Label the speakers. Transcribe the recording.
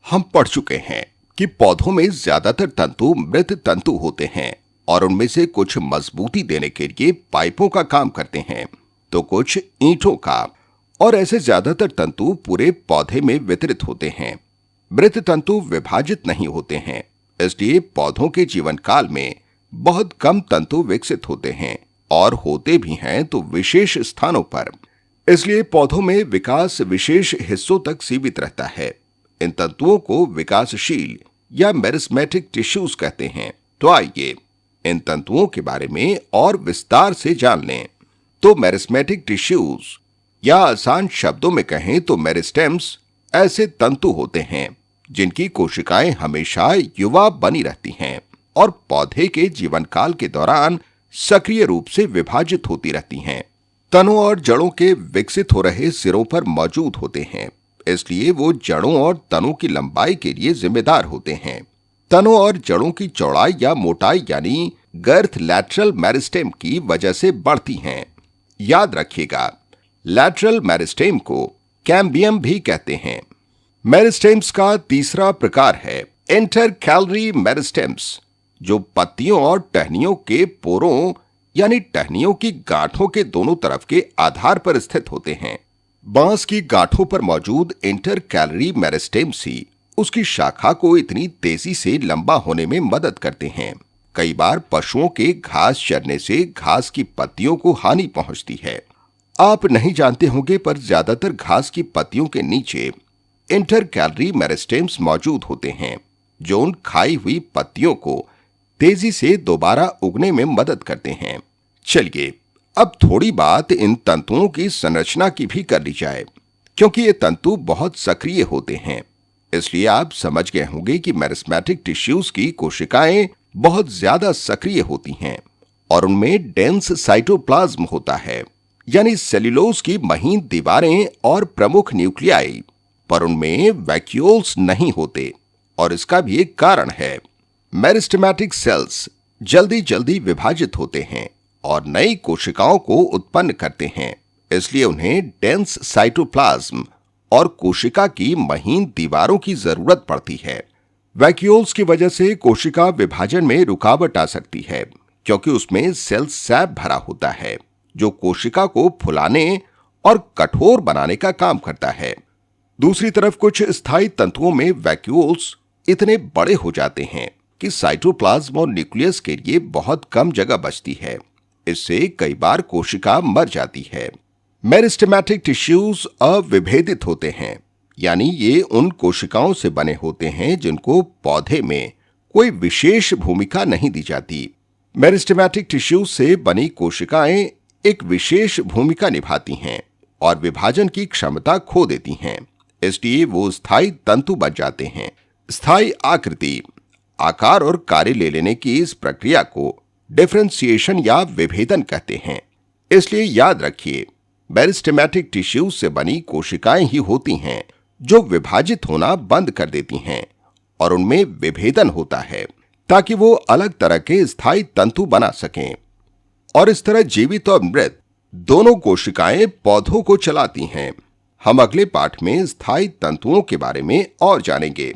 Speaker 1: हम पढ़ चुके हैं कि पौधों में ज्यादातर तंतु मृत तंतु होते हैं और उनमें से कुछ मजबूती देने के लिए पाइपों का काम करते हैं तो कुछ ईंटों का, और ऐसे ज्यादातर तंतु पूरे पौधे में वितरित होते हैं। मृत तंतु विभाजित नहीं होते हैं, इसलिए पौधों के जीवन काल में बहुत कम तंतु विकसित होते हैं और होते भी हैं तो विशेष स्थानों पर। इसलिए पौधों में विकास विशेष हिस्सों तक सीमित रहता है। इन तंतुओं को विकासशील या मेरिस्मेटिक टिश्यूज कहते हैं। तो आइए इन तंतुओं के बारे में और विस्तार से जान लें। तो मेरिस्मेटिक टिश्यूज या आसान शब्दों में कहें तो मेरिस्टेम्स ऐसे तंतु होते हैं जिनकी कोशिकाएं हमेशा युवा बनी रहती हैं और पौधे के जीवन काल के दौरान सक्रिय रूप से विभाजित होती रहती हैं। तनों और जड़ों के विकसित हो रहे सिरों पर मौजूद होते हैं, इसलिए वो जड़ों और तनों की लंबाई के लिए जिम्मेदार होते हैं। तनों और जड़ों की चौड़ाई या मोटाई यानी गर्थ लैटरल मेरिस्टेम की वजह से बढ़ती हैं। याद रखिएगा, लैटरल मेरिस्टेम को कैम्बियम भी कहते हैं। मेरिस्टेम्स का तीसरा प्रकार है इंटरकैलरी मेरिस्टेम्स, जो पत्तियों और टहनियों के पोरों यानी टहनियों की गांठों के दोनों तरफ के आधार पर स्थित होते हैं। बांस की गांठों पर मौजूद इंटरकैलरी मेरिस्टेम्स ही उसकी शाखा को इतनी तेजी से लंबा होने में मदद करते हैं। कई बार पशुओं के घास चरने से घास की पत्तियों को हानि पहुंचती है। आप नहीं जानते होंगे, पर ज्यादातर घास की पत्तियों के नीचे इंटरकैलरी मेरिस्टेम्स मौजूद होते हैं, जो उन खाई हुई पत्तियों को तेजी से दोबारा उगने में मदद करते हैं। चलिए अब थोड़ी बात इन तंतुओं की संरचना की भी कर ली जाए, क्योंकि ये तंतु बहुत सक्रिय होते हैं। इसलिए आप समझ गए होंगे कि मेरिस्मेटिक टिश्यूज की कोशिकाएं बहुत ज्यादा सक्रिय होती हैं और उनमें डेंस साइटोप्लाज्म होता है, यानी सेल्यूलोज की महीन दीवारें और प्रमुख न्यूक्लियाई, पर उनमें वैक्यूल्स नहीं होते। और इसका भी एक कारण है। मेरिस्टेमेटिक सेल्स जल्दी जल्दी विभाजित होते हैं और नई कोशिकाओं को उत्पन्न करते हैं, इसलिए उन्हें डेंस साइटोप्लाज्म और कोशिका की महीन दीवारों की जरूरत पड़ती है। वैक्यूल्स की वजह से कोशिका विभाजन में रुकावट आ सकती है, क्योंकि उसमें सेल सैप भरा होता है, जो कोशिका को फुलाने और कठोर बनाने का काम करता है। दूसरी तरफ कुछ स्थायी तंतुओं में वैक्यूल्स इतने बड़े हो जाते हैं कि साइटोप्लाज्म और न्यूक्लियस के लिए बहुत कम जगह बचती है। इससे कई बार कोशिका मर जाती है। मेरिस्टेमेटिक टिश्यूज अविभेदित होते हैं, यानी ये उन कोशिकाओं से बने होते हैं जिनको पौधे में कोई विशेष भूमिका नहीं दी जाती। मेरिस्टेमेटिक टिश्यूज से बनी कोशिकाएं एक विशेष भूमिका निभाती हैं और विभाजन की क्षमता खो देती हैं, इसलिए वो स्थायी तंतु बन जाते हैं। स्थायी आकृति, आकार और कार्य ले लेने की इस प्रक्रिया को डिफरेंशिएशन या विभेदन कहते हैं। इसलिए याद रखिए, मेरिस्टेमेटिक टिश्यूज से बनी कोशिकाएं ही होती हैं जो विभाजित होना बंद कर देती हैं और उनमें विभेदन होता है ताकि वो अलग तरह के स्थायी तंतु बना सकें। और इस तरह जीवित और मृत दोनों कोशिकाएं पौधों को चलाती हैं। हम अगले पाठ में स्थायी तंतुओं के बारे में और जानेंगे।